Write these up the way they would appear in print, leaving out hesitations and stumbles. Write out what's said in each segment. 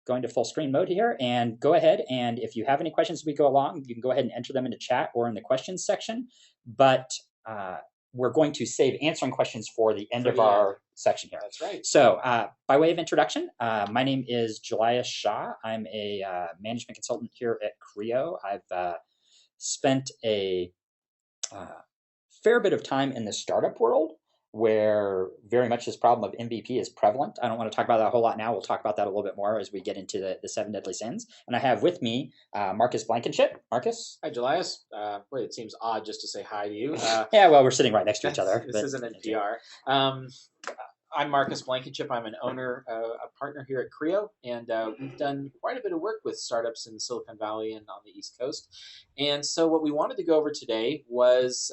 going to full screen mode here, and go ahead, and if you have any questions as we go along, you can go ahead and enter them into chat or in the questions section. But we're going to save answering questions for the end of our section here. That's right. So by way of introduction, my name is Julius Shaw. I'm a management consultant here at Creo. I've spent a fair bit of time in the startup world, where very much this problem of MVP is prevalent. I don't want to talk about that a whole lot now. We'll talk about that a little bit more as we get into the 7 deadly sins. And I have with me Marcus Blankenship. Marcus? Hi, Julius. Boy, it seems odd just to say hi to you. Yeah, well, we're sitting right next to each other. This isn't NPR. I'm Marcus Blankenship. I'm an owner, a partner here at Creo, and we've done quite a bit of work with startups in Silicon Valley and on the East Coast. And so what we wanted to go over today was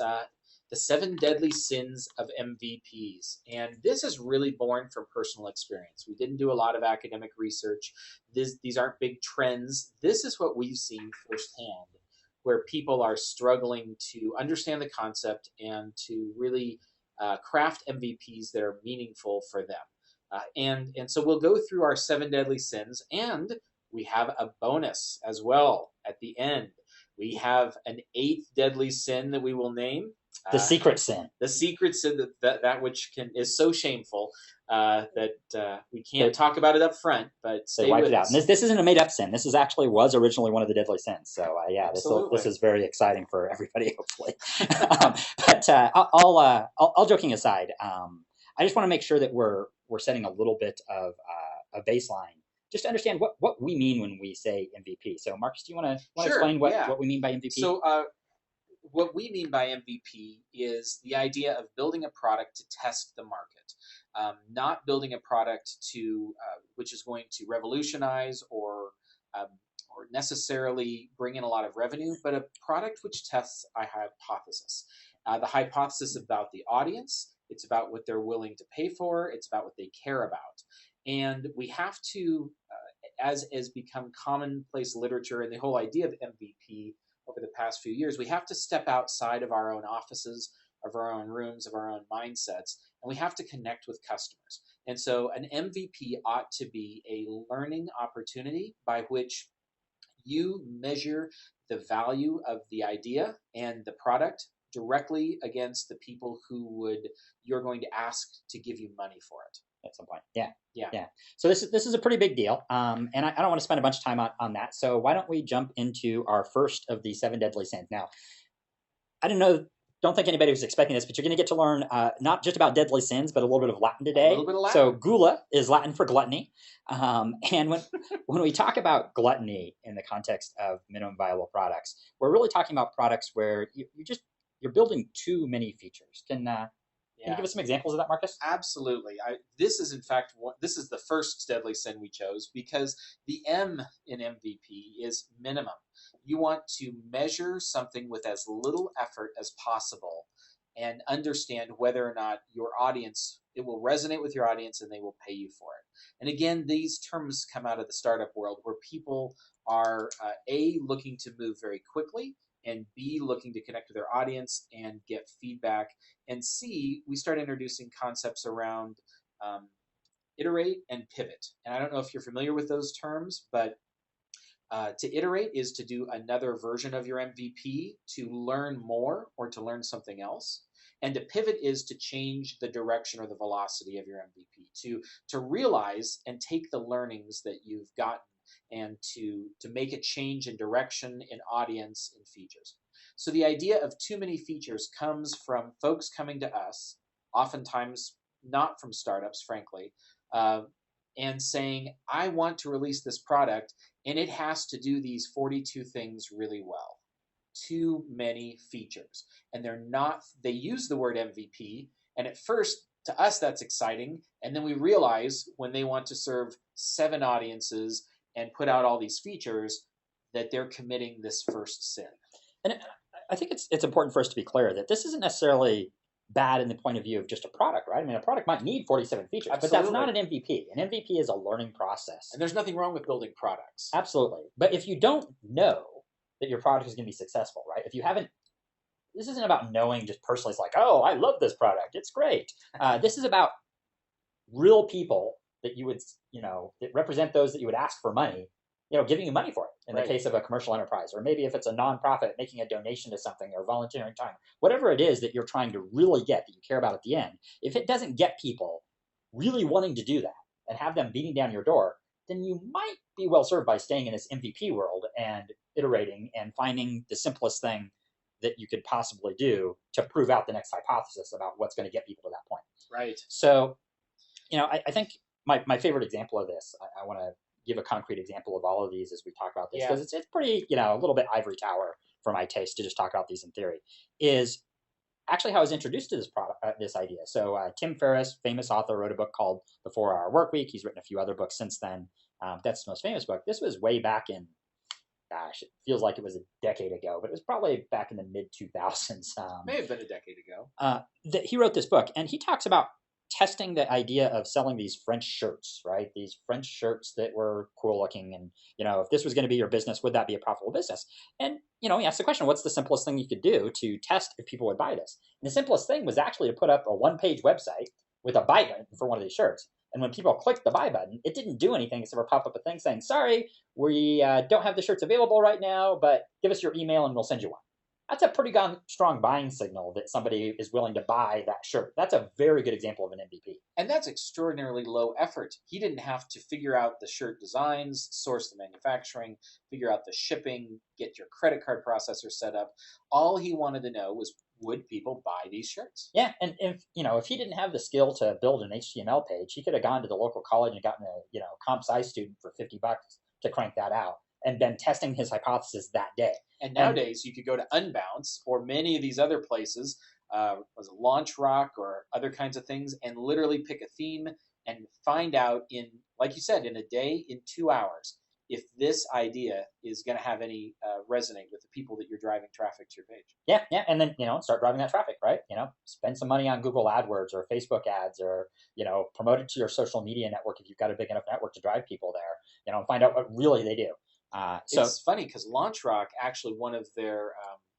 the 7 deadly sins of MVPs. And this is really born from personal experience. We didn't do a lot of academic research. These aren't big trends. This is what we've seen firsthand, where people are struggling to understand the concept and to really craft MVPs that are meaningful for them. And so we'll go through our 7 deadly sins, and we have a bonus as well at the end. We have an 8th deadly sin that we will name. The secret sin. The secret sin, that which is so shameful that we can't talk about it up front, but they wiped it out. And this isn't a made-up sin. This was originally one of the deadly sins. So yeah, this is very exciting for everybody, hopefully. But all joking aside, I just want to make sure that we're setting a little bit of a baseline, just to understand what we mean when we say MVP. So Marcus, do you want to explain what we mean by MVP? So what we mean by MVP is the idea of building a product to test the market, not building a product which is going to revolutionize or necessarily bring in a lot of revenue, but a product which tests a hypothesis. The hypothesis about the audience, it's about what they're willing to pay for, it's about what they care about. And we have to, as has become commonplace literature and the whole idea of MVP over the past few years, we have to step outside of our own offices, of our own rooms, of our own mindsets, and we have to connect with customers. And so an MVP ought to be a learning opportunity by which you measure the value of the idea and the product directly against the people who you're going to ask to give you money for it at some point. Yeah. So this is a pretty big deal, and I don't want to spend a bunch of time on that. So why don't we jump into our first of the 7 deadly sins? Now, don't think anybody was expecting this, but you're going to get to learn not just about deadly sins, but a little bit of Latin today. A little bit of Latin. So gula is Latin for gluttony, and when we talk about gluttony in the context of minimum viable products, we're really talking about products where you're building too many features. Can you give us some examples of that, Marcus? Absolutely. This is, in fact, this is the first deadly sin we chose because the M in MVP is minimum. You want to measure something with as little effort as possible and understand whether or not it will resonate with your audience and they will pay you for it. And again, these terms come out of the startup world where people are A, looking to move very quickly, and B, looking to connect with their audience and get feedback, and C, we start introducing concepts around iterate and pivot. And I don't know if you're familiar with those terms, but to iterate is to do another version of your MVP, to learn more or to learn something else. And to pivot is to change the direction or the velocity of your MVP, to realize and take the learnings that you've gotten and to make a change in direction, in audience, in features. So the idea of too many features comes from folks coming to us, oftentimes not from startups, frankly, and saying, I want to release this product, and it has to do these 42 things really well. Too many features. And they use the word MVP, and at first, to us, that's exciting, and then we realize when they want to serve 7 audiences and put out all these features, that they're committing this first sin. And I think it's important for us to be clear that this isn't necessarily bad in the point of view of just a product, right? I mean, a product might need 47 features, Absolutely. But that's not an MVP. An MVP is a learning process. And there's nothing wrong with building products. Absolutely. But if you don't know that your product is going to be successful, right? If you haven't, this isn't about knowing just personally, it's like, oh, I love this product, it's great. This is about real people that you would, that represent those that you would ask for money, giving you money for it in the case of a commercial enterprise, or maybe if it's a nonprofit making a donation to something or volunteering time, whatever it is that you're trying to really get, that you care about at the end. If it doesn't get people really wanting to do that and have them beating down your door, then you might be well served by staying in this MVP world and iterating and finding the simplest thing that you could possibly do to prove out the next hypothesis about what's going to get people to that point. Right. So, I think my favorite example of this, I want to give a concrete example of all of these as we talk about this, because it's pretty, a little bit ivory tower for my taste to just talk about these in theory, is actually how I was introduced to this product, this idea. So Tim Ferriss, famous author, wrote a book called The 4-Hour Workweek. He's written a few other books since then. That's the most famous book. This was way back in, gosh, it feels like it was a decade ago, but it was probably back in the mid 2000s. May have been a decade ago. That he wrote this book, and he talks about testing the idea of selling these French shirts, right? These French shirts that were cool looking, and if this was going to be your business, would that be a profitable business? And he asked the question, what's the simplest thing you could do to test if people would buy this? And the simplest thing was actually to put up a one-page website with a buy button for one of these shirts. And when people clicked the buy button, it didn't do anything except for pop up a thing saying, sorry, we don't have the shirts available right now, but give us your email and we'll send you one. That's a pretty strong buying signal that somebody is willing to buy that shirt. That's a very good example of an MVP. And that's extraordinarily low effort. He didn't have to figure out the shirt designs, source the manufacturing, figure out the shipping, get your credit card processor set up. All he wanted to know was, would people buy these shirts? Yeah, and if he didn't have the skill to build an HTML page, he could have gone to the local college and gotten a comp sci student for $50 to crank that out, and been testing his hypothesis that day. And nowadays, you could go to Unbounce or many of these other places, was it Launch Rock or other kinds of things, and literally pick a theme and find out in, like you said, in a day, in 2 hours, if this idea is going to have any resonate with the people that you're driving traffic to your page. Yeah, and then start driving that traffic, right? Spend some money on Google AdWords or Facebook ads, or promote it to your social media network if you've got a big enough network to drive people there. And find out what really they do. So it's funny because Launch Rock, actually, one of their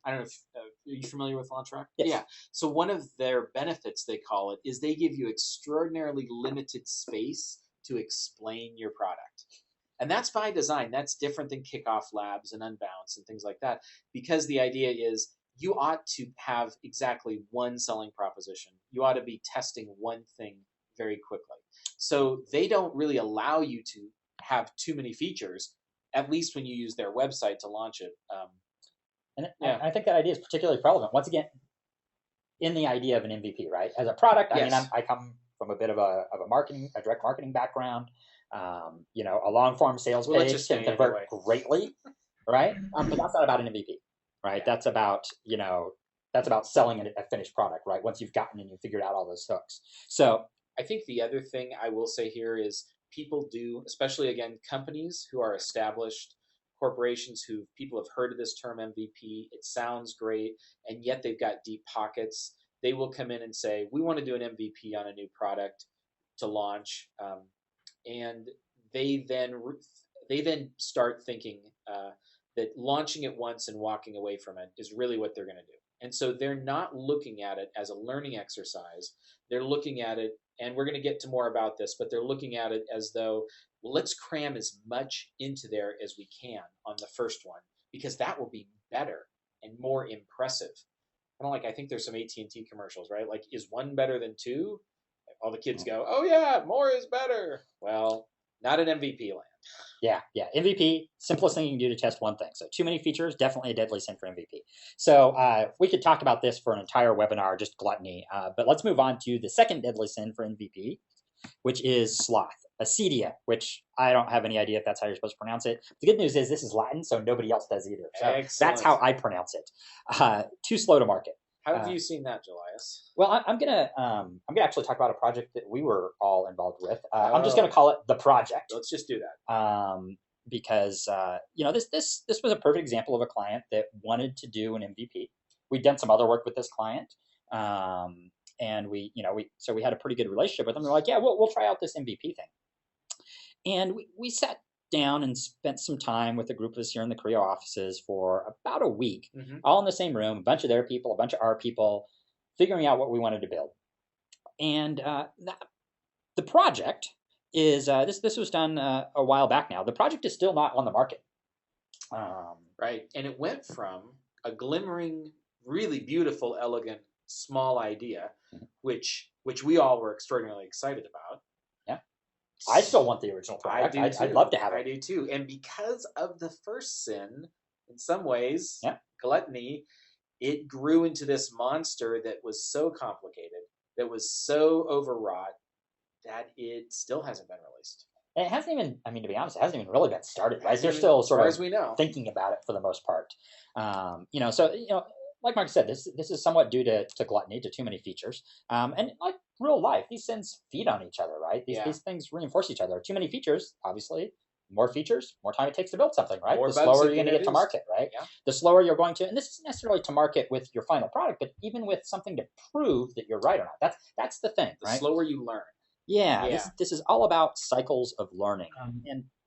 I don't know if are you familiar with Launch Rock? Yes. Yeah. So one of their benefits, they call it, is they give you extraordinarily limited space to explain your product. And that's by design. That's different than Kickoff Labs and Unbounce and things like that, because the idea is you ought to have exactly one selling proposition. You ought to be testing one thing very quickly. So they don't really allow you to have too many features, at least when you use their website to launch it. And I think that idea is particularly relevant, once again, in the idea of an MVP, right? As a product, I mean, I come from a bit of a direct marketing background. A long form sales page can convert greatly, right? But that's not about an MVP, right? That's about selling a finished product, right? Once you've gotten and you've figured out all those hooks. So I think the other thing I will say here is people do, especially again, companies who are established, corporations who people have heard of this term MVP, it sounds great, and yet they've got deep pockets. They will come in and say, we want to do an MVP on a new product to launch. And they then start thinking that launching it once and walking away from it is really what they're going to do. And so they're not looking at it as a learning exercise. They're looking at it, and we're going to get to more about this, but they're looking at it as though, well, let's cram as much into there as we can on the first one, because that will be better and more impressive. I think there's some AT&T commercials, right? Like, is one better than two? All the kids go, oh yeah, more is better. Well, not in MVP land. Yeah. MVP, simplest thing you can do to test one thing. So too many features, definitely a deadly sin for MVP. So we could talk about this for an entire webinar, just gluttony. But let's move on to the second deadly sin for MVP, which is sloth, acedia, which I don't have any idea if that's how you're supposed to pronounce it. The good neuse is this is Latin, so nobody else does either. So Excellent. That's how I pronounce it. Too slow to market. How have you seen that, Julius? Well, I'm gonna actually talk about a project that we were all involved with. I'm just gonna call it the project. Let's just do that. Because this was a perfect example of a client that wanted to do an MVP. We'd done some other work with this client, and we had a pretty good relationship with them. We're like, yeah, we'll try out this MVP thing, and we sat down and spent some time with a group of us here in the Creo offices for about a week, all in the same room, a bunch of their people, a bunch of our people, figuring out what we wanted to build. And the project is this was done a while back now. The project is still not on the market. Right, and it went from a glimmering, really beautiful, elegant, small idea, which we all were extraordinarily excited about. Yeah, I still want the original product. I'd love to have it. I do too. And because of the first sin, in some ways, Yeah. gluttony, it grew into this monster that was so complicated, that was so overwrought, that it still hasn't been released. And it hasn't even, I mean, to be honest, it hasn't even really been started, right? They're still sort of as we know. thinking about it for the most part. So, like Mark said, this is somewhat due to gluttony, to too many features. And like real life, these sins feed on each other, right? These things reinforce each other. Too many features, obviously, more features, more time it takes to build something, right? The slower you're going to get to market, right? Yeah. The slower you're going to, and this isn't necessarily to market with your final product, but even with something to prove that you're right or not. That's the thing, right? The slower you learn. Yeah. This is all about cycles of learning.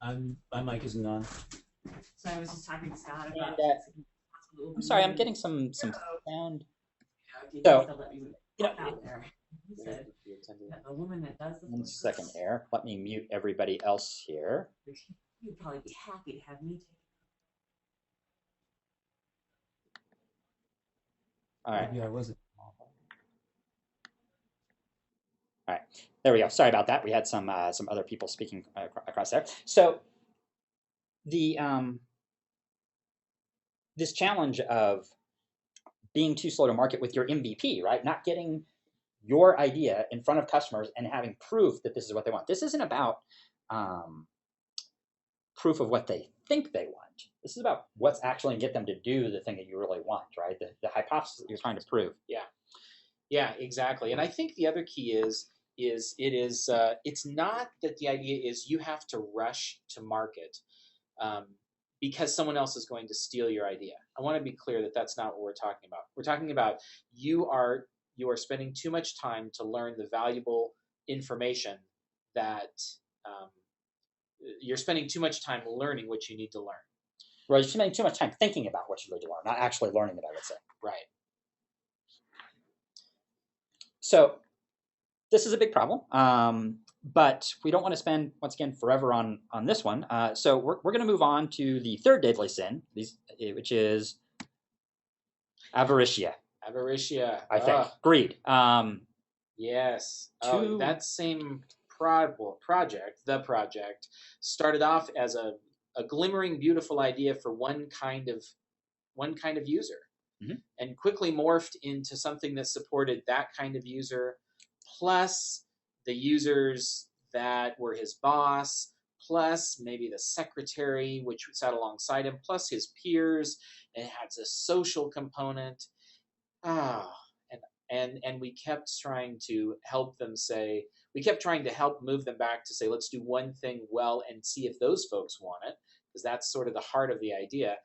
And my mic isn't on. So I was just talking to Scott about. I'm sorry, I'm getting some sound. So, he said that the woman that does the 1 second, Air. Let me mute everybody else here. You'd probably be happy to have me take. All right. Maybe I wasn't. All right, there we go. Sorry about that. We had some other people speaking across there. So the this challenge of being too slow to market with your MVP, right? Not getting your idea in front of customers and having proof that this is what they want. This isn't about proof of what they think they want. This is about what's actually going to get them to do the thing that you really want, right? The hypothesis that you're trying to prove. Yeah, exactly. And I think the other key is it's not that the idea is you have to rush to market because someone else is going to steal your idea. I want to be clear that that's not what we're talking about. We're talking about you are spending too much time to learn the valuable information that you're spending too much time learning what you need to learn. Right, you're spending too much time thinking about what you need to learn, not actually learning it, I would say. Right. So this is a big problem, but we don't want to spend, once again, forever on this one. So we're going to move on to the third deadly sin, which is avaritia. Avaritia. I think. Greed. Yes. That same project started off as a glimmering, beautiful idea for one kind of user, and quickly morphed into something that supported that kind of user, plus the users that were his boss, plus maybe the secretary, which sat alongside him, plus his peers, and it has a social component. And we kept trying to help move them back to say, let's do one thing well and see if those folks want it, because that's sort of the heart of the idea.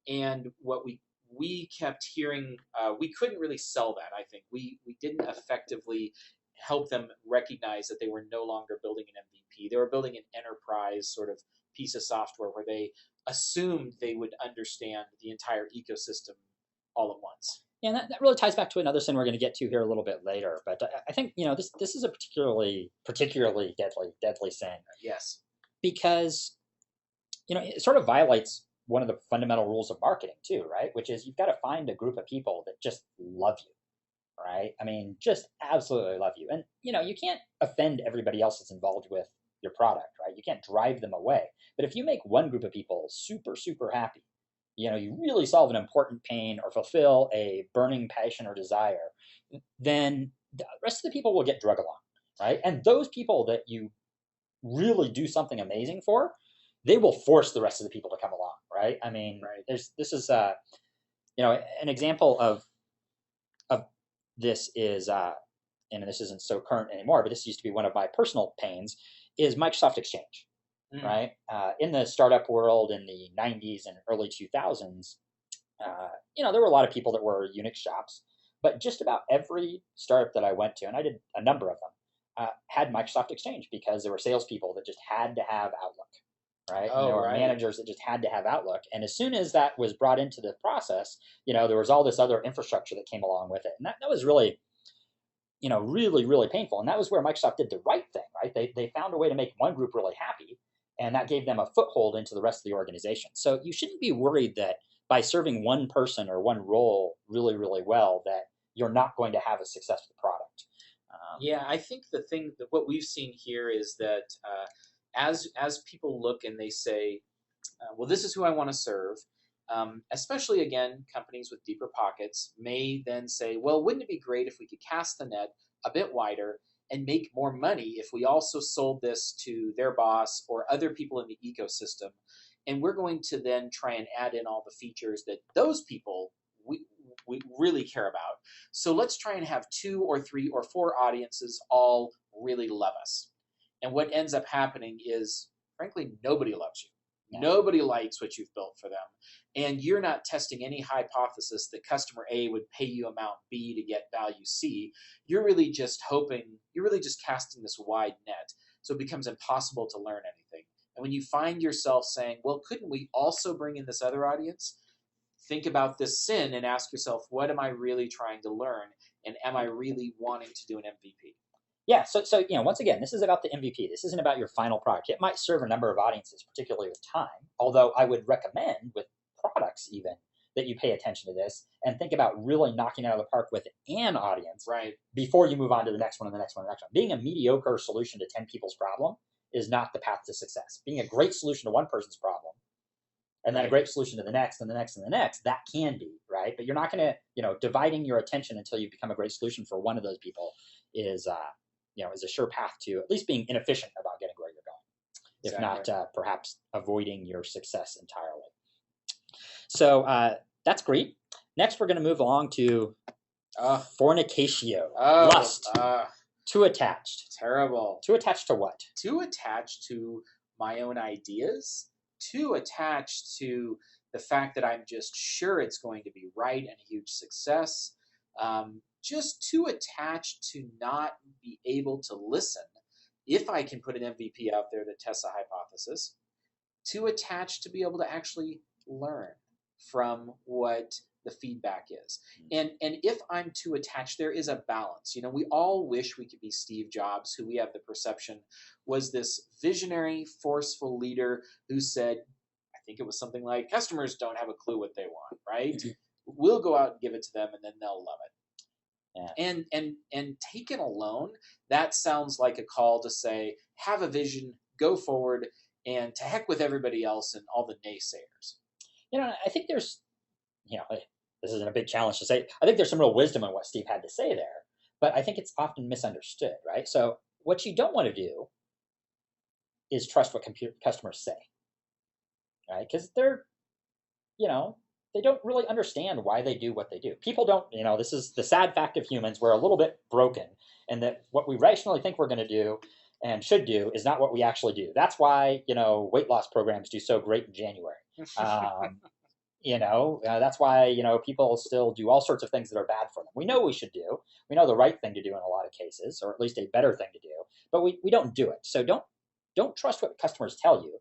And what we kept hearing, we couldn't really sell that. I think we didn't effectively help them recognize that they were no longer building an MVP. They were building an enterprise sort of piece of software where they assumed they would understand the entire ecosystem all at once. Yeah, and that really ties back to another sin we're going to get to here a little bit later. But I think this is a particularly deadly sin. Yes, because it sort of violates one of the fundamental rules of marketing too, right? Which is you've got to find a group of people that just love you, right? I mean, just absolutely love you. And you can't offend everybody else that's involved with your product, right? You can't drive them away. But if you make one group of people super, super happy, you really solve an important pain or fulfill a burning passion or desire, then the rest of the people will get drug along, right? And those people that you really do something amazing for, they will force the rest of the people to come along, right? I mean, this is an example of this is, and this isn't so current anymore, but this used to be one of my personal pains, is Microsoft Exchange, right? In the startup world in the 90s and early 2000s, there were a lot of people that were Unix shops, but just about every startup that I went to, and I did a number of them, had Microsoft Exchange because there were salespeople that just had to have Outlook, right? And there were managers that just had to have Outlook. And as soon as that was brought into the process, there was all this other infrastructure that came along with it. And that was really really, really painful. And that was where Microsoft did the right thing, right? They found a way to make one group really happy, and that gave them a foothold into the rest of the organization. So you shouldn't be worried that by serving one person or one role really, really well, that you're not going to have a successful product. Yeah, I think the thing that what we've seen here is that as people look and they say, well, this is who I want to serve. Especially again, companies with deeper pockets may then say, well, wouldn't it be great if we could cast the net a bit wider and make more money if we also sold this to their boss or other people in the ecosystem? And we're going to then try and add in all the features that those people we really care about. So let's try and have 2 or 3 or 4 audiences all really love us. And what ends up happening is, frankly, nobody loves you. Yeah. Nobody likes what you've built for them. And you're not testing any hypothesis that customer A would pay you amount B to get value C. You're really just casting this wide net. So it becomes impossible to learn anything. And when you find yourself saying, well, couldn't we also bring in this other audience? Think about this sin and ask yourself, what am I really trying to learn? And am I really wanting to do an MVP? Yeah, so once again, this is about the MVP. This isn't about your final product. It might serve a number of audiences, particularly with time, although I would recommend with products even that you pay attention to this and think about really knocking it out of the park with an audience right before you move on to the next one and the next one and the next one. Being a mediocre solution to 10 people's problem is not the path to success. Being a great solution to one person's problem and then a great solution to the next and the next and the next, that can be, right? But you're not going to, dividing your attention until you become a great solution for one of those people is a sure path to at least being inefficient about getting where you're going, if not perhaps avoiding your success entirely. So that's great. Next, we're going to move along to fornicatio, lust, too attached. Terrible. Too attached to what? Too attached to my own ideas, too attached to the fact that I'm just sure it's going to be right and a huge success. Just too attached to not be able to listen if I can put an MVP out there that tests a hypothesis. Too attached to be able to actually learn from what the feedback is. And if I'm too attached, there is a balance. We all wish we could be Steve Jobs, who we have the perception was this visionary, forceful leader who said, I think it was something like, customers don't have a clue what they want, right? Mm-hmm. We'll go out and give it to them and then they'll love it. Yeah. And taken alone, that sounds like a call to say, have a vision, go forward, and to heck with everybody else and all the naysayers. I think there's, this isn't a big challenge to say, I think there's some real wisdom in what Steve had to say there, but I think it's often misunderstood, right? So what you don't want to do is trust what customers say, right? Because they're, they don't really understand why they do what they do. People don't, this is the sad fact of humans. We're a little bit broken, and that what we rationally think we're going to do and should do is not what we actually do. That's why, weight loss programs do so great in January. That's why, people still do all sorts of things that are bad for them. We know we should do. We know the right thing to do in a lot of cases, or at least a better thing to do, but we don't do it. So don't trust what customers tell you.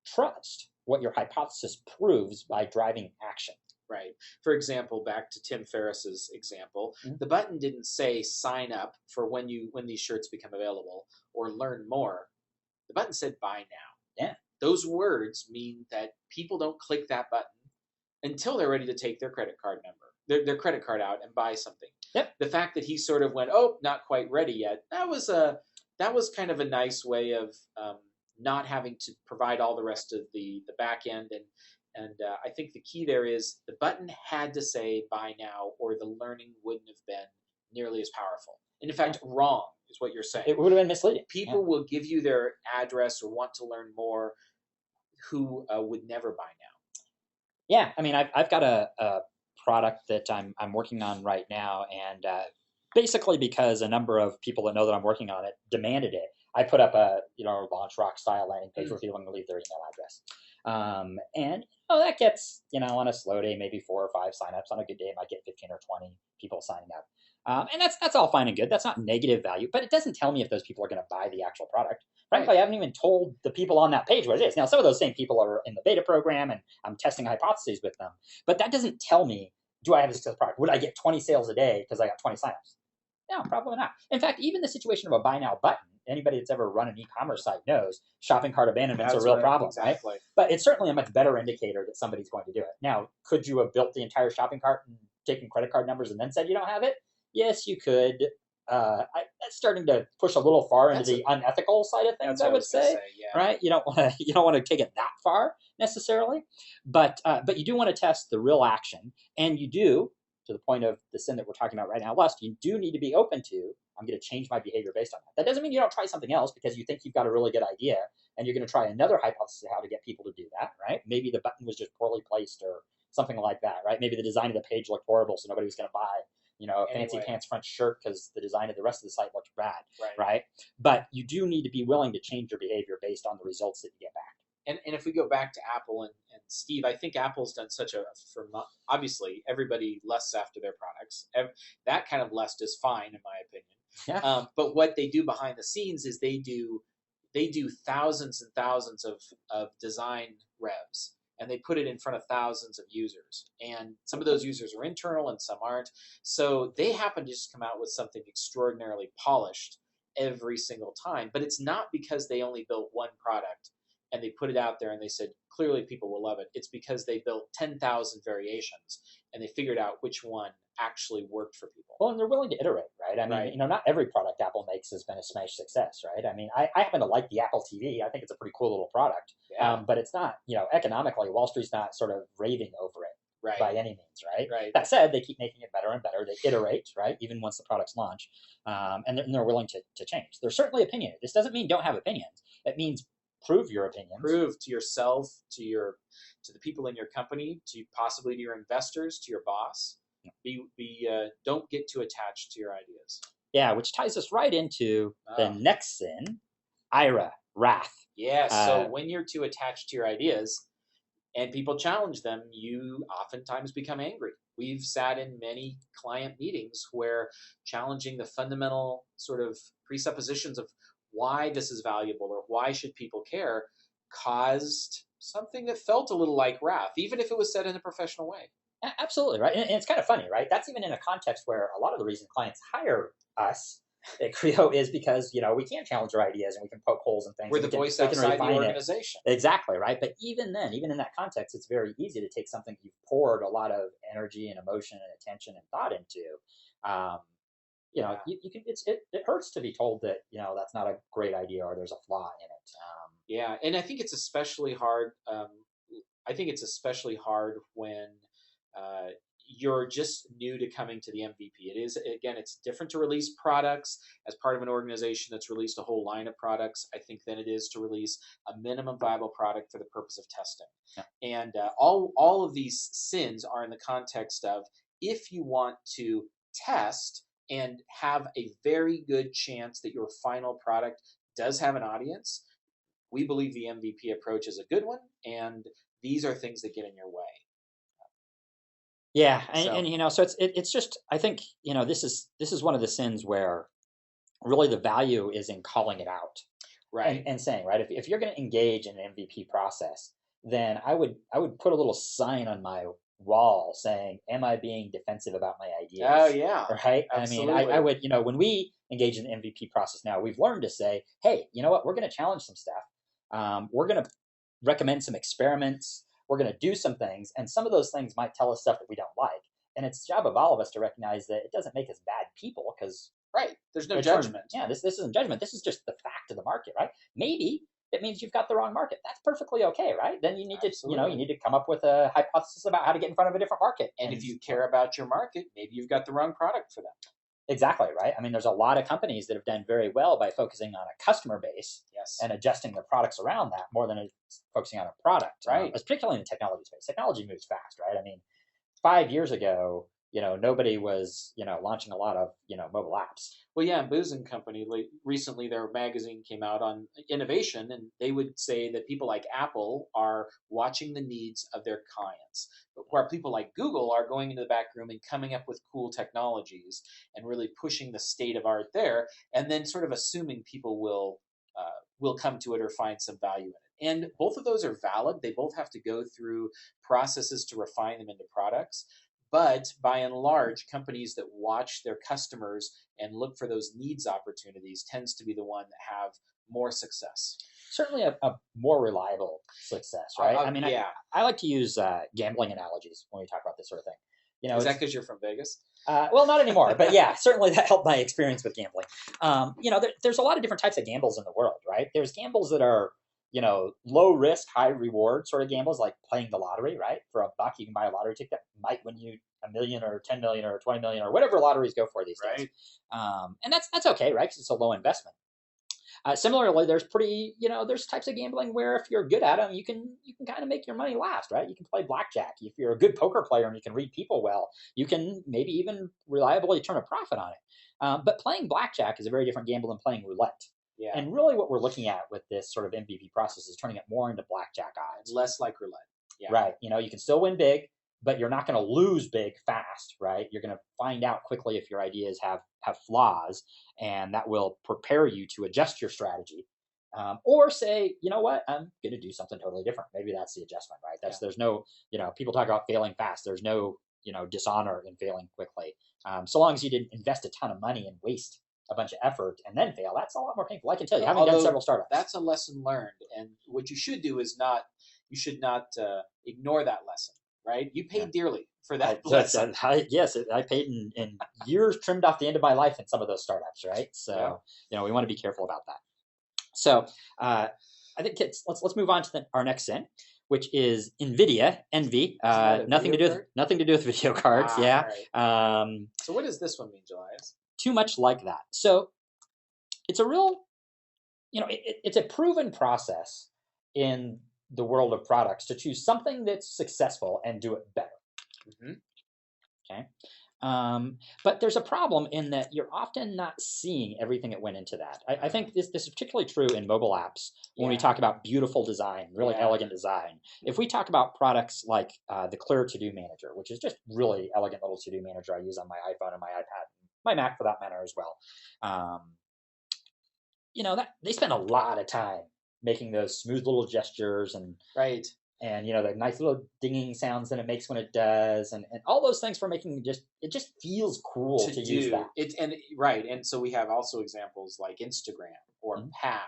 Trust what your hypothesis proves by driving action. Right. For example, back to Tim Ferriss's example, the button didn't say sign up for when these shirts become available or learn more. The button said buy now. Yeah. Those words mean that people don't click that button until they're ready to take their credit card number, their credit card out and buy something. Yep. The fact that he sort of went, not quite ready yet, that was kind of a nice way of not having to provide all the rest of the back end. And I think the key there is the button had to say buy now, or the learning wouldn't have been nearly as powerful. And in fact, wrong is what you're saying. It would have been misleading. People will give you their address or want to learn more who would never buy now. Yeah, I mean, I've got a product that I'm working on right now, and basically because a number of people that know that I'm working on it demanded it, I put up a launch rock style landing page where people can leave their email address, and that gets on a slow day maybe 4 or 5 signups. On a good day, it might get 15 or 20 people signing up, and that's all fine and good. That's not negative value, but it doesn't tell me if those people are going to buy the actual product. Frankly, I haven't even told the people on that page what it is. Now, some of those same people are in the beta program, and I'm testing hypotheses with them. But that doesn't tell me, do I have a successful product? Would I get 20 sales a day because I got 20 signups? No, probably not. In fact, even the situation of a buy now button, anybody that's ever run an e-commerce site knows shopping cart abandonment's That's a real right, problem, exactly. right? But it's certainly a much better indicator that somebody's going to do it. Now, could you have built the entire shopping cart and taken credit card numbers and then said you don't have it? Yes, you could. That's starting to push a little far into the unethical side of things, That's what I would say. yeah. Right? You don't want to take it that far necessarily, but you do want to test the real action, and you do, to the point of the sin that we're talking about right now, lust. You do need to be open to, I'm going to change my behavior based on that. That doesn't mean you don't try something else because you think you've got a really good idea and you're going to try another hypothesis of how to get people to do that, right? Maybe the button was just poorly placed or something like that, right? Maybe the design of the page looked horrible, so nobody was going to buy, a fancy pants front shirt because the design of the rest of the site looked bad, right? But you do need to be willing to change your behavior based on the results that you get back. And if we go back to Apple and Steve, I think Apple's done such obviously everybody lusts after their products. That kind of lust is fine in my opinion. Yeah. But what they do behind the scenes is they do thousands and thousands of design revs, and they put it in front of thousands of users. And some of those users are internal and some aren't. So they happen to just come out with something extraordinarily polished every single time. But it's not because they only built one product and they put it out there and they said, clearly people will love it. It's because they built 10,000 variations and they figured out which one actually worked for people. Well, and they're willing to iterate, right? I mean, not every product Apple makes has been a smash success, right? I mean, I happen to like the Apple TV. I think it's a pretty cool little product. Yeah. But it's not, economically, Wall Street's not sort of raving over it by any means, right? That said, they keep making it better and better. They iterate, right? Even once the products launch. And they're willing to change. There's certainly opinion. This doesn't mean don't have opinions. It means prove your opinions. Prove to yourself, to the people in your company, to possibly to your investors, to your boss. Don't get too attached to your ideas. Yeah, which ties us right into the next sin, ira, wrath. Yeah, so when you're too attached to your ideas and people challenge them, you oftentimes become angry. We've sat in many client meetings where challenging the fundamental sort of presuppositions of why this is valuable or why should people care caused something that felt a little like wrath, even if it was said in a professional way. Absolutely, right? And it's kind of funny, right? That's even in a context where a lot of the reason clients hire us at Creo is because, we can challenge our ideas and we can poke holes in things. We're the voice outside the organization. Exactly, right? But even then, even in that context, it's very easy to take something you've poured a lot of energy and emotion and attention and thought into. You can. It hurts to be told that that's not a great idea or there's a flaw in it. Yeah, and I think it's especially hard. When you're just new to coming to the MVP. It's different to release products as part of an organization that's released a whole line of products, I think, than it is to release a minimum viable product for the purpose of testing. Yeah. And all of these sins are in the context of, if you want to test and have a very good chance that your final product does have an audience, we believe the MVP approach is a good one, and these are things that get in your way. Yeah, so it's just, I think this is one of the sins where really the value is in calling it out, right? And saying, right, if you're going to engage in an MVP process, then I would put a little sign on my wall saying, "Am I being defensive about my ideas?" Oh yeah, right. Absolutely. I mean, I would when we engage in the MVP process now, we've learned to say, "Hey, you know what? We're going to challenge some stuff. We're going to recommend some experiments." We're going to do some things, and some of those things might tell us stuff that we don't like. And it's the job of all of us to recognize that it doesn't make us bad people, because there's no judgment. This isn't judgment. This is just the fact of the market, right? Maybe it means you've got the wrong market. That's perfectly okay, right? Then you need you need to come up with a hypothesis about how to get in front of a different market. And if you care about your market, maybe you've got the wrong product for them. Exactly, right? I mean, there's a lot of companies that have done very well by focusing on a customer base and adjusting their products around that more than focusing on a product, right? Particularly in the technology space. Technology moves fast, right? I mean, 5 years ago, nobody was, launching a lot of, mobile apps. Well, yeah, Booz & Company, recently their magazine came out on innovation, and they would say that people like Apple are watching the needs of their clients, where people like Google are going into the back room and coming up with cool technologies and really pushing the state of art there, and then sort of assuming people will come to it or find some value in it. And both of those are valid. They both have to go through processes to refine them into products. But by and large, companies that watch their customers and look for those needs opportunities tends to be the one that have more success. Certainly a more reliable success, right? I mean, yeah. I like to use gambling analogies when we talk about this sort of thing. You know, Is that because you're from Vegas? Well, not anymore, but yeah, certainly that helped my experience with gambling. You know, there's a lot of different types of gambles in the world, right? There's gambles that are, you know, low risk, high reward sort of gambles, like playing the lottery, right? For $1, you can buy a lottery ticket that might win you $1 million or 10 million or 20 million or whatever lotteries go for these days. And that's okay, right? Because it's a low investment. Similarly, there's types of gambling where if you're good at them, you can kind of make your money last, right? You can play blackjack. If you're a good poker player and you can read people well, you can maybe even reliably turn a profit on it. But playing blackjack is a very different gamble than playing roulette. Yeah. And really what we're looking at with this sort of MVP process is turning it more into blackjack odds. Less like roulette. Yeah. Right. You know, you can still win big, but you're not going to lose big fast, right? You're going to find out quickly if your ideas have flaws, and that will prepare you to adjust your strategy. Or say, you know what, I'm going to do something totally different. Maybe that's the adjustment, right? There's no, you know, people talk about failing fast. There's no, you know, dishonor in failing quickly. So long as you didn't invest a ton of money and waste a bunch of effort and then fail, that's a lot more painful. I can tell you, having done several startups. That's a lesson learned. And what you should do is you should not ignore that lesson, right? You paid dearly for that lesson. Yes, I paid in years trimmed off the end of my life in some of those startups, right? So, you know, we want to be careful about that. So I think let's move on to our next sin, which is envy. Nothing to do with video cards. Yeah. Right. So what does this one mean, Julius? Too much like that. So it's a real, you know, it's a proven process in the world of products to choose something that's successful and do it better. Mm-hmm. Okay. But there's a problem in that you're often not seeing everything that went into that. I think this is particularly true in mobile apps when we talk about beautiful design, really elegant design. If we talk about products like the Clear To-Do Manager, which is just really elegant little to-do manager I use on my iPhone and my iPad, my Mac for that matter as well. You know, that they spend a lot of time making those smooth little gestures and and you know the nice little dinging sounds that it makes when it does, and all those things for making it just feels cool to use that. And so we have also examples like Instagram or Path,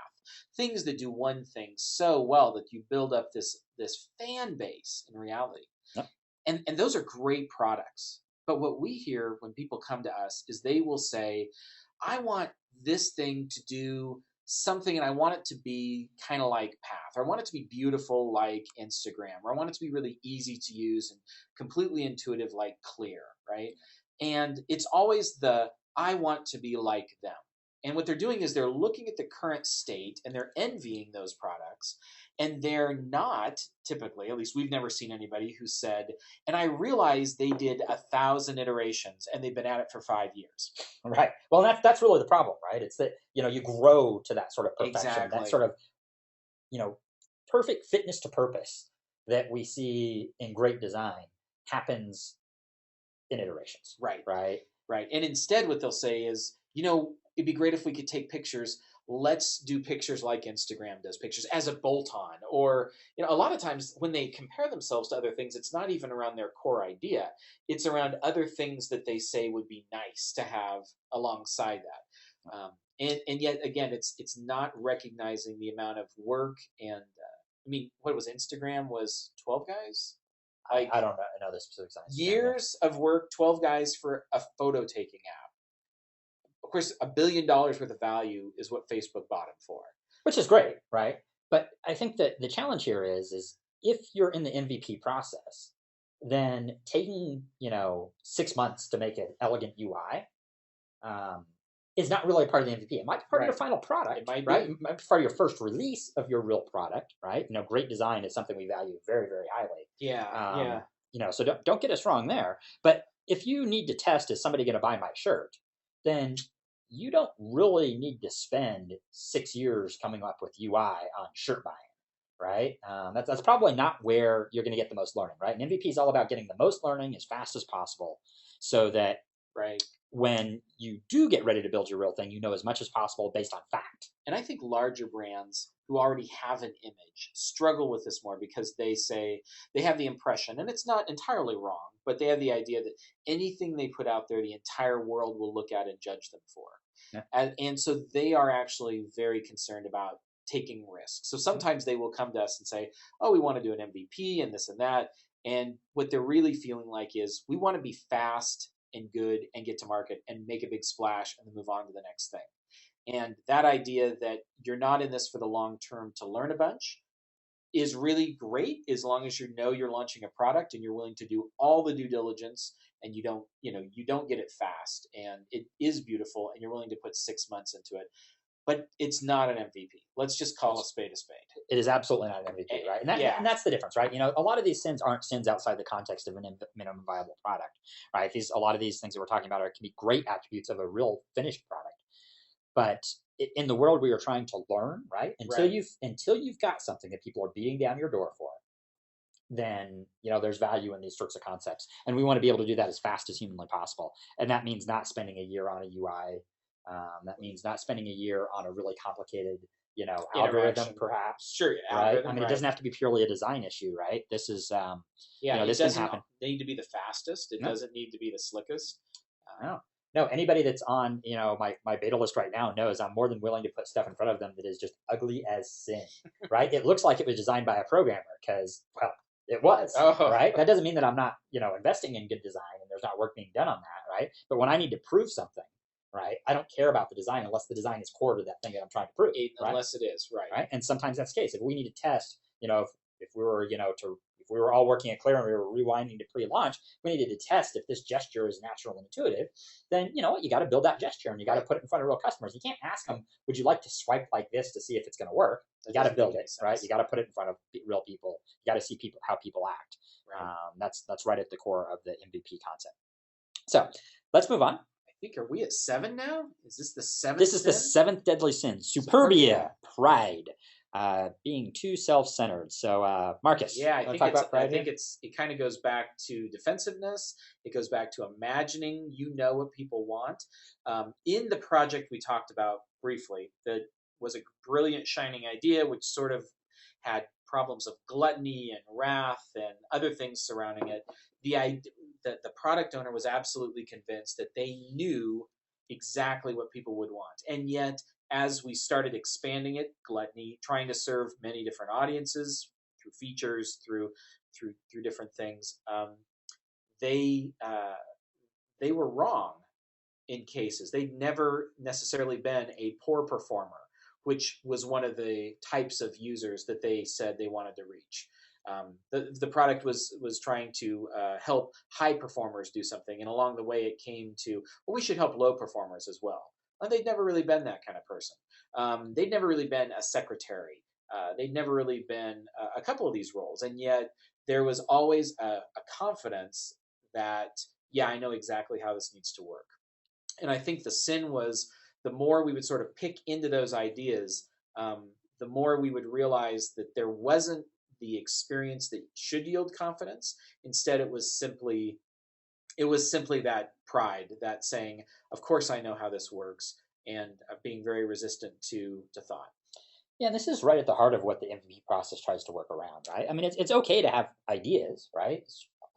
things that do one thing so well that you build up this fan base in reality. Yep. And those are great products. But what we hear when people come to us is they will say, I want this thing to do something and I want it to be kind of like Path, or I want it to be beautiful like Instagram, or I want it to be really easy to use and completely intuitive like Clear, right? And it's always I want to be like them. And what they're doing is they're looking at the current state and they're envying those products. And they're not typically, at least we've never seen anybody who said, and I realized they did 1,000 iterations and they've been at it for 5 years. Right. Well, that's really the problem, right? It's that, you know, you grow to that sort of perfection, that sort of, you know, perfect fitness to purpose that we see in great design happens in iterations. Right. Right. Right. And instead what they'll say is, you know, it'd be great if we could take pictures. Let's do pictures like Instagram does pictures as a bolt-on. Or, you know, a lot of times when they compare themselves to other things, it's not even around their core idea. It's around other things that they say would be nice to have alongside that. And yet, again, it's not recognizing the amount of work and, I mean, what was Instagram was 12 guys? I don't know the specifics on Instagram. Years of work, 12 guys for a photo-taking app. Of course, $1 billion worth of value is what Facebook bought him for. Which is great, right? But I think that the challenge here is if you're in the MVP process, then taking, you know, 6 months to make an elegant UI is not really a part of the MVP. It might be part of your final product. It might be. Right? It might be part of your first release of your real product, right? You know, great design is something we value very, very highly. Yeah. You know, so don't get us wrong there. But if you need to test, is somebody going to buy my shirt, then you don't really need to spend 6 years coming up with UI on shirt buying, right? That's probably not where you're going to get the most learning, right? And MVP is all about getting the most learning as fast as possible so that when you do get ready to build your real thing, you know as much as possible based on fact. And I think larger brands who already have an image struggle with this more because they say they have the impression, and it's not entirely wrong, but they have the idea that anything they put out there, the entire world will look at and judge them for. Yeah. And so they are actually very concerned about taking risks. So sometimes they will come to us and say, oh, we want to do an MVP and this and that. And what they're really feeling like is we want to be fast and good and get to market and make a big splash and then move on to the next thing. And that idea that you're not in this for the long term to learn a bunch is really great as long as you know you're launching a product and you're willing to do all the due diligence and you don't get it fast and it is beautiful and you're willing to put 6 months into it. But it's not an MVP. Let's just call a spade a spade. It is absolutely not an MVP, right? And that's the difference, right? A lot of these sins aren't sins outside the context of an minimum viable product, right? A lot of these things that we're talking about can be great attributes of a real finished product, but in the world where you're trying to learn, right? Until you've got something that people are beating down your door for, then there's value in these sorts of concepts, and we want to be able to do that as fast as humanly possible. And that means not spending a year on a UI. That means not spending a year on a really complicated, algorithm, perhaps. Sure, right? I mean, it doesn't have to be purely a design issue, right? This is, this can happen. Need to be the fastest. It doesn't need to be the slickest. No. Anybody that's on, my beta list right now knows I'm more than willing to put stuff in front of them that is just ugly as sin, right? It looks like it was designed by a programmer because, well, it was, right? That doesn't mean that I'm not, investing in good design and there's not work being done on that, right? But when I need to prove something, right, I don't care about the design unless the design is core to that thing that I'm trying to prove. Unless it is, right? And sometimes that's the case. If we need to test, if we were, if we were all working at Clear and we were rewinding to pre-launch, we needed to test if this gesture is natural and intuitive, then you got to build that gesture and you got to put it in front of real customers. You can't ask them, would you like to swipe like this to see if it's going to work? You got to build it, right? You got to put it in front of real people. You got to see how people act. Right. That's right at the core of the MVP concept. So let's move on. Are we at 7 now? Is this the 7th? This is the 7th deadly sin. Superbia, pride, being too self-centered. So, Marcus, I think it kind of goes back to defensiveness. It goes back to imagining what people want. In the project we talked about briefly, that was a brilliant, shining idea, which sort of had problems of gluttony and wrath and other things surrounding it. The product owner was absolutely convinced that they knew exactly what people would want. And yet, as we started expanding it, gluttony, trying to serve many different audiences through features, through different things, they were wrong in cases. They'd never necessarily been a poor performer, which was one of the types of users that they said they wanted to reach. The product was trying to help high performers do something, and along the way it came to, well, we should help low performers as well. And they'd never really been that kind of person. They'd never really been a secretary. They'd never really been a couple of these roles, and yet there was always a confidence that, I know exactly how this needs to work. And I think the sin was the more we would sort of pick into those ideas, the more we would realize that there wasn't the experience that should yield confidence. Instead, it was simply that pride, that saying, of course I know how this works, and being very resistant to thought. Yeah, this is right at the heart of what the MVP process tries to work around, right? I mean, it's okay to have ideas, right?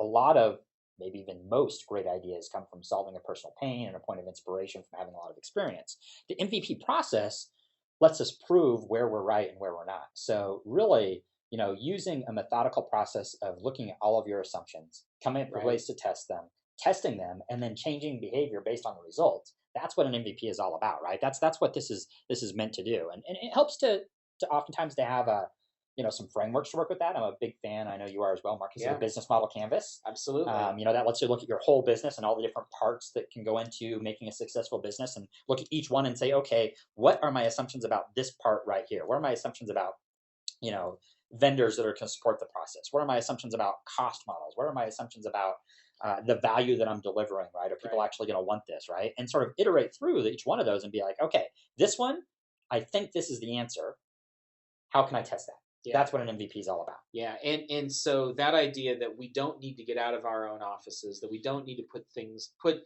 A lot of, maybe even most great ideas come from solving a personal pain and a point of inspiration from having a lot of experience. The MVP process lets us prove where we're right and where we're not. So really, using a methodical process of looking at all of your assumptions, coming up with ways to test them, testing them, and then changing behavior based on the results. That's what an MVP is all about, right? That's what this is meant to do. And it helps to oftentimes to have some frameworks to work with that. I'm a big fan, I know you are as well, Marcus, of the business model canvas. Absolutely. That lets you look at your whole business and all the different parts that can go into making a successful business and look at each one and say, okay, what are my assumptions about this part right here? What are my assumptions about, vendors that are going to support the process? What are my assumptions about cost models? What are my assumptions about the value that I'm delivering, right? Are people actually going to want this, right? And sort of iterate through each one of those and be like, okay, this one, I think this is the answer. How can I test that? Yeah. That's what an MVP is all about. Yeah, and so that idea that we don't need to get out of our own offices, that we don't need to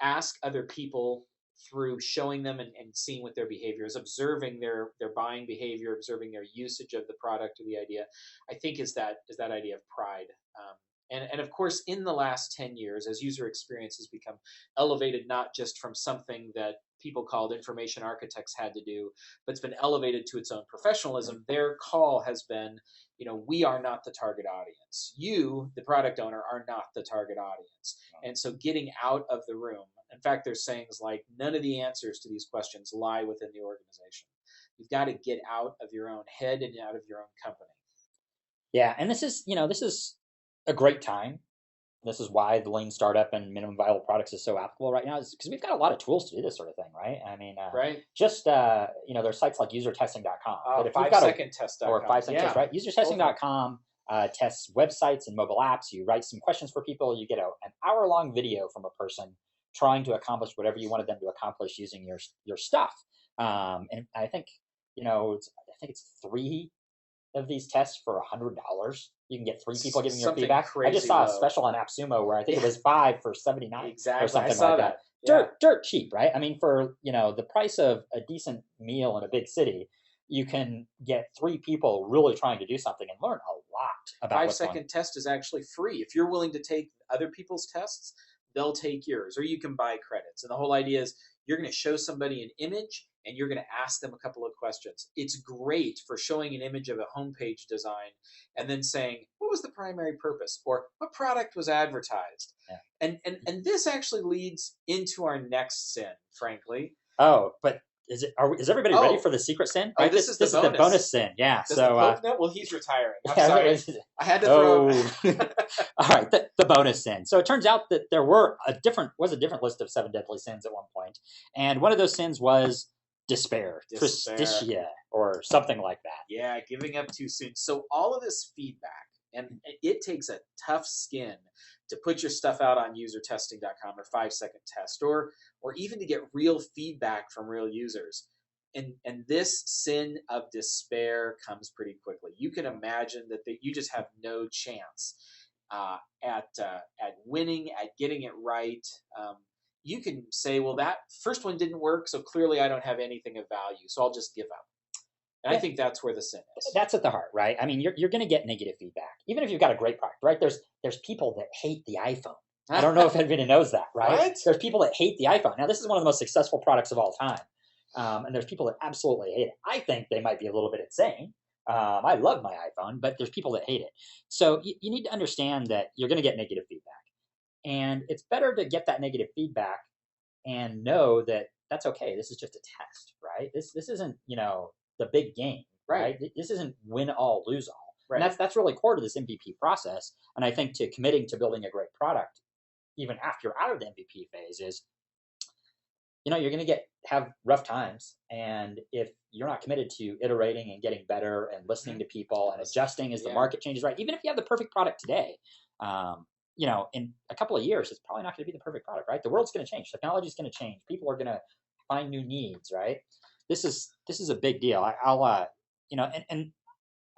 ask other people through showing them and seeing what their behavior is, observing their buying behavior, observing their usage of the product or the idea, I think is that idea of pride. And And of course, in the last 10 years, as user experience has become elevated, not just from something that people called information architects had to do, but it's been elevated to its own professionalism, their call has been, we are not the target audience. You, the product owner, are not the target audience. And so getting out of the room, in fact, there's sayings like, none of the answers to these questions lie within the organization. You've got to get out of your own head and out of your own company. Yeah, and this is a great time. This is why the lean startup and minimum viable products is so applicable right now, is because we've got a lot of tools to do this sort of thing, right? I mean, right. Just there's sites like usertesting.com. Oh, But if you've got 5secondtest.com. or 5second test, right? Usertesting.com tests websites and mobile apps. You write some questions for people. You get an hour-long video from a person trying to accomplish whatever you wanted them to accomplish using your stuff. And I think it's 3 of these tests for $100. You can get 3 people giving your feedback. I just saw a special on AppSumo where I think it was 5 for $79 exactly. or something I saw like that. Dirt cheap, right? I mean, for the price of a decent meal in a big city, you can get 3 people really trying to do something and learn a lot about 5-second test is actually free. If you're willing to take other people's tests, they'll take yours, or you can buy credits. And the whole idea is you're going to show somebody an image and you're going to ask them a couple of questions. It's great for showing an image of a homepage design and then saying, what was the primary purpose? Or what product was advertised? Yeah. And this actually leads into our next sin, frankly. Oh, but is everybody ready for the secret sin? Right? Oh, this is the bonus sin. Yeah. Well, he's retiring. I'm sorry. I had to throw All right, the bonus sin. So it turns out that there was a different list of 7 deadly sins at one point, and one of those sins was despair. Tristitia, or something like that. Yeah, giving up too soon. So all of this feedback, and it takes a tough skin to put your stuff out on usertesting.com or 5-second test, or even to get real feedback from real users. And this sin of despair comes pretty quickly. You can imagine that you just have no chance at winning, at getting it right. You can say, well, that first one didn't work, so clearly I don't have anything of value, so I'll just give up. And I think that's where the sin is. That's at the heart, right? I mean, you're going to get negative feedback, even if you've got a great product, right? There's people that hate the iPhone. I don't know if anybody knows that, right? What? There's people that hate the iPhone. Now, this is one of the most successful products of all time. And there's people that absolutely hate it. I think they might be a little bit insane. I love my iPhone, but there's people that hate it. So you need to understand that you're going to get negative feedback. And it's better to get that negative feedback and know that that's okay. This is just a test, right? This isn't, the big game, right? This isn't win all, lose all. Right. And that's really core to this MVP process. And I think to committing to building a great product, even after you're out of the MVP phase, is you're going to have rough times, and if you're not committed to iterating and getting better and listening to people and adjusting as the market changes, right? Even if you have the perfect product today, in a couple of years, it's probably not going to be the perfect product, right? The world's going to change, technology is going to change, people are going to find new needs, right? This is a big deal. And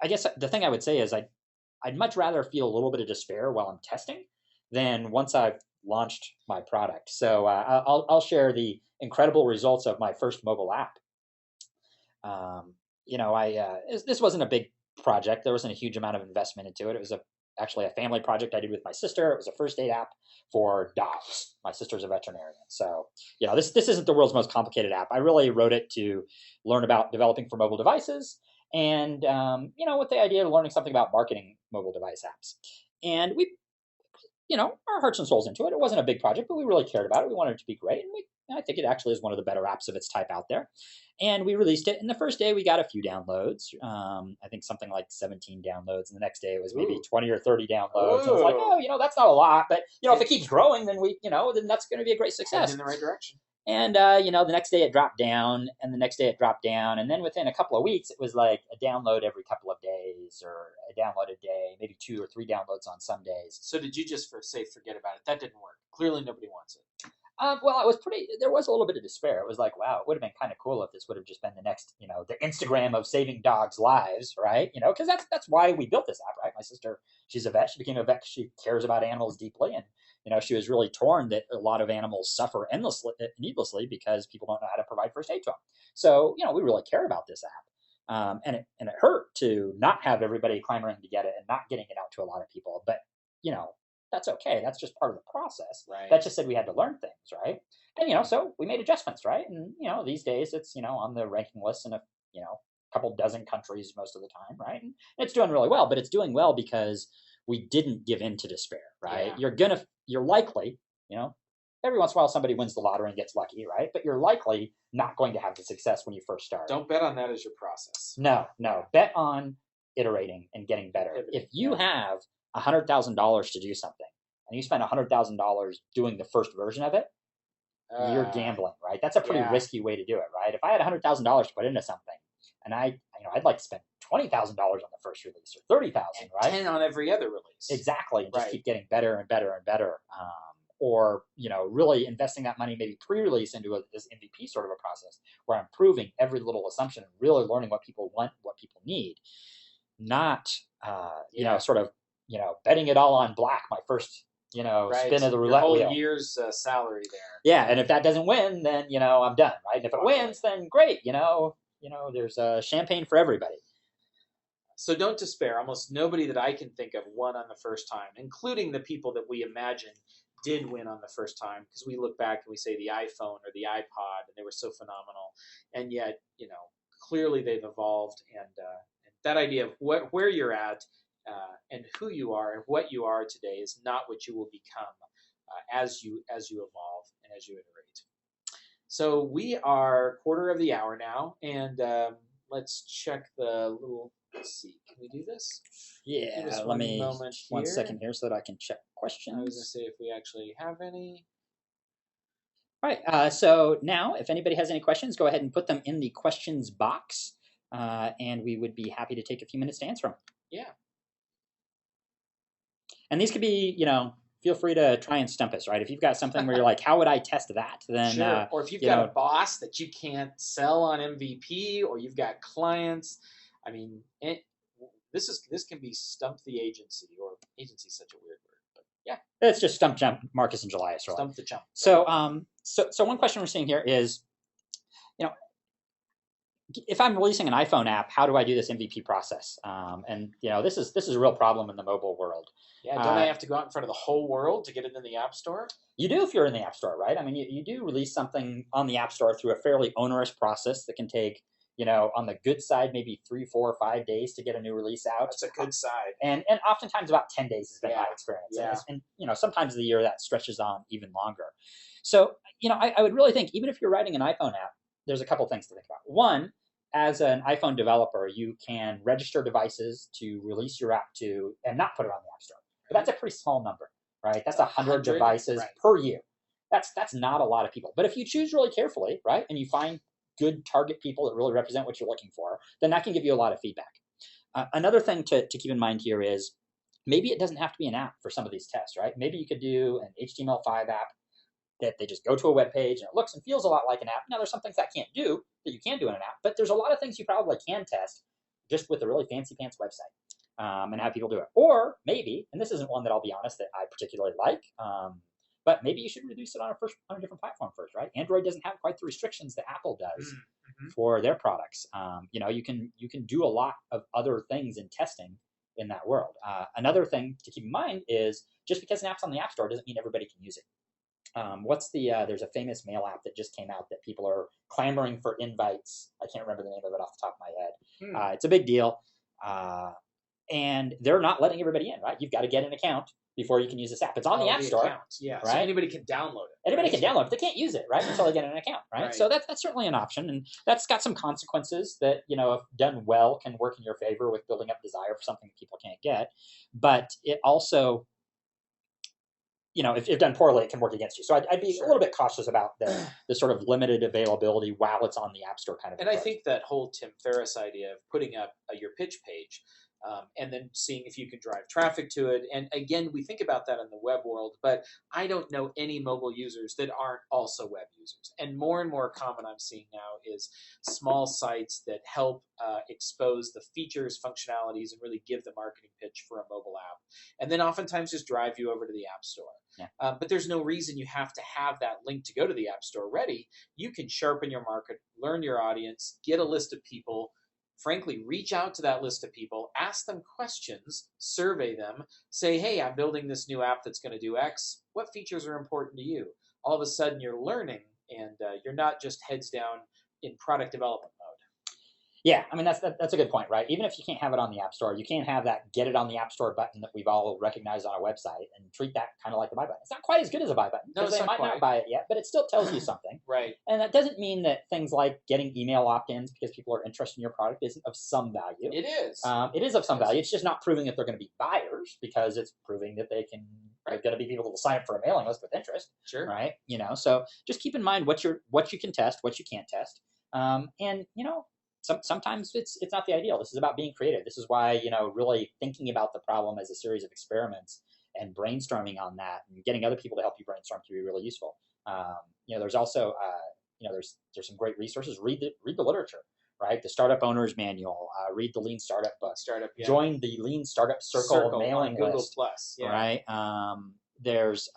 I guess the thing I would say is I'd much rather feel a little bit of despair while I'm testing than once I've launched my product. So I'll share the incredible results of my first mobile app. This wasn't a big project. There wasn't a huge amount of investment into it. It was actually a family project I did with my sister. It was a first aid app for dogs. My sister's a veterinarian. So, this isn't the world's most complicated app. I really wrote it to learn about developing for mobile devices and, with the idea of learning something about marketing mobile device apps. And we, our hearts and souls into it. It wasn't a big project, but we really cared about it. We wanted it to be great. And I think it actually is one of the better apps of its type out there. And we released it. And the first day we got a few downloads. I think something like 17 downloads. And the next day it was maybe 20 or 30 downloads. And it was like, that's not a lot. But, if it keeps growing, then then that's going to be a great success. In the right direction. And, the next day it dropped down, and the next day it dropped down. And then within a couple of weeks, it was like a download every couple of days, or a download a day, maybe 2 or 3 downloads on some days. So did you just forget about it? That didn't work. Clearly nobody wants it. Well, there was a little bit of despair. It was like, wow, it would have been kind of cool if this would have just been the next, the Instagram of saving dogs' lives, right? Because that's why we built this app, right? My sister, she's a vet. She became a vet because she cares about animals deeply. And, she was really torn that a lot of animals suffer needlessly because people don't know how to provide first aid to them. So, we really care about this app. And it hurt to not have everybody clamoring to get it and not getting it out to a lot of people. But, that's okay. That's just part of the process. Right. That just said we had to learn things, right? And so we made adjustments, right? And these days it's on the ranking list in a couple dozen countries most of the time, right? And it's doing really well, but it's doing well because we didn't give in to despair, right? Yeah. You're likely, every once in a while somebody wins the lottery and gets lucky, right? But you're likely not going to have the success when you first start. Don't bet on that as your process. No. Bet on iterating and getting better. If you have $100,000 to do something and you spend $100,000 doing the first version of it, you're gambling, right? That's a pretty risky way to do it, right? If I had $100,000 to put into something, and I'd like to spend $20,000 on the first release or $30,000, right? 10 on every other release. Exactly, and just keep getting better and better and better. Or really investing that money maybe pre-release into this MVP sort of a process where I'm proving every little assumption and really learning what people want, what people need, not sort of betting it all on black my first spin of the roulette wheel. Your whole year's salary there. Yeah, and if that doesn't win, then I'm done, right? And if it wins, then great. There's champagne for everybody. So don't despair. Almost nobody that I can think of won on the first time, including the people that we imagine did win on the first time, because we look back and we say the iPhone or the iPod, and they were so phenomenal, and yet clearly they've evolved, and that idea of where you're at and who you are and what you are today is not what you will become as you evolve and as you iterate. So we are quarter of the hour now, and let's check the little. Let's see. Can we do this? Yeah. Let me 1 second here so that I can check questions. I was going to say if we actually have any. All right. So now, if anybody has any questions, go ahead and put them in the questions box, and we would be happy to take a few minutes to answer them. Yeah. And these could be, feel free to try and stump us, right? If you've got something where you're like, how would I test that? Then, sure. Or if you've got a boss that you can't sell on MVP, or you've got clients. I mean, this can be stump the agency, or agency is such a weird word, but yeah. It's just stump jump Marcus and Julius. Really. Stump the jump. So, so one question we're seeing here is, if I'm releasing an iPhone app, how do I do this MVP process? And this is a real problem in the mobile world. Yeah, don't I have to go out in front of the whole world to get it in the App Store? You do if you're in the App Store, right? I mean, you do release something on the App Store through a fairly onerous process that can take, on the good side, maybe 3, 4, 5 days to get a new release out. That's a good side. And oftentimes about 10 days has been my experience. Yeah. And sometimes of the year that stretches on even longer. So, I would really think, even if you're writing an iPhone app, there's a couple things to think about. One, as an iPhone developer, you can register devices to release your app to and not put it on the App Store. But that's a pretty small number, right? That's 100 devices per year. That's not a lot of people. But if you choose really carefully, right, and you find good target people that really represent what you're looking for, then that can give you a lot of feedback. Another thing to keep in mind here is maybe it doesn't have to be an app for some of these tests, right? Maybe you could do an HTML5 app that they just go to a web page and it looks and feels a lot like an app. Now, there's some things that can't do that you can do in an app, but there's a lot of things you probably can test just with a really fancy pants website and have people do it. Or maybe, and this isn't one that I'll be honest that I particularly like, but maybe you should reduce it on a different platform first, right? Android doesn't have quite the restrictions that Apple does for their products. You can do a lot of other things in testing in that world. Another thing to keep in mind is just because an app's on the App Store doesn't mean everybody can use it. There's a famous mail app that just came out that people are clamoring for invites. I can't remember the name of it off the top of my head. It's a big deal. And they're not letting everybody in, right? You've got to get an account before you can use this app. It's on the App Store. Yeah, right? So anybody can download it. Anybody can download it. They can't use it, right, until they get an account, right? So that's certainly an option, and that's got some consequences that, if done well, can work in your favor with building up desire for something that people can't get. But it also, if done poorly, it can work against you. So I'd be a little bit cautious about the sort of limited availability while it's on the App Store kind of And approach. I think that whole Tim Ferriss idea of putting up your pitch page and then seeing if you can drive traffic to it. And again, we think about that in the web world, but I don't know any mobile users that aren't also web users. And more common I'm seeing now is small sites that help expose the features, functionalities, and really give the marketing pitch for a mobile app. And then oftentimes just drive you over to the App Store. Yeah. But there's no reason you have to have that link to go to the App Store ready. You can sharpen your market, learn your audience, get a list of people, frankly, reach out to that list of people, ask them questions, survey them, say, hey, I'm building this new app that's going to do X. What features are important to you? All of a sudden, you're learning, and you're not just heads down in product development mode. Yeah, I mean, that's a good point, right? Even if you can't have it on the App Store, you can't have that get it on the App Store button that we've all recognized on a website and treat that kind of like the buy button. It's not quite as good as a buy button No, because it's they not might quite. not buy it yet, but it still tells you something. Right. And that doesn't mean that things like getting email opt-ins because people are interested in your product isn't of some value. It is. It is of some value. It's just not proving that they're going to be buyers because it's proving that they're going to be people that will sign up for a mailing list with interest. Sure. Right. So just keep in mind what you can test, what you can't test. And sometimes it's not the ideal. This is about being creative. This is why, really thinking about the problem as a series of experiments and brainstorming on that and getting other people to help you brainstorm can be really useful. There's also, there's some great resources. Read the literature, right? The Startup Owner's Manual, read the Lean Startup book, Yeah. Join the Lean Startup Circle mailing Google list, Plus, yeah. right? There's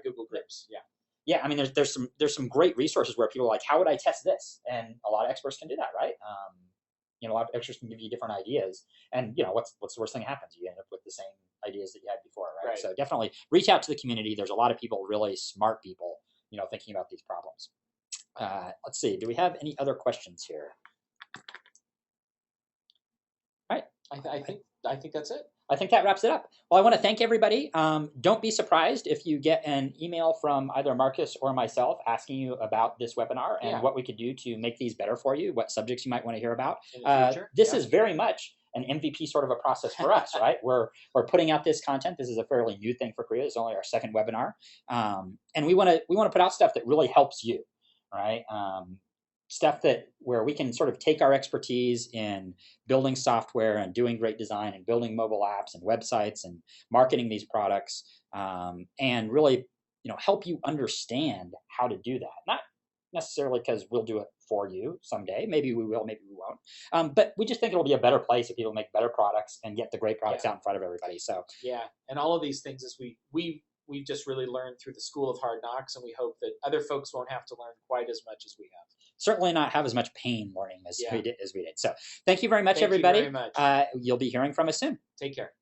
Google Groups, yeah. Yeah, I mean, there's some great resources where people are like, how would I test this? And a lot of experts can do that, right? A lot of experts can give you different ideas. And what's the worst thing that happens? You end up with the same ideas that you had before, right? So definitely reach out to the community. There's a lot of people, really smart people, thinking about these problems. Let's see. Do we have any other questions here? All right. I think that's it. I think that wraps it up. Well, I want to thank everybody. Don't be surprised if you get an email from either Marcus or myself asking you about this webinar and what we could do to make these better for you, what subjects you might want to hear about. In the future. This is very much an MVP sort of a process for us, right? We're putting out this content. This is a fairly new thing for Creo. It's only our second webinar. And we want to put out stuff that really helps you, right? Stuff where we can sort of take our expertise in building software and doing great design and building mobile apps and websites and marketing these products, and really, help you understand how to do that. Not necessarily because we'll do it for you someday. Maybe we will, maybe we won't. But we just think it'll be a better place if people make better products and get the great products out in front of everybody. So yeah, and all of these things is we've just really learned through the School of Hard Knocks, and we hope that other folks won't have to learn quite as much as we have. Certainly not have as much pain learning as we did. So thank you very much, everybody. Thank you very much. You'll be hearing from us soon. Take care.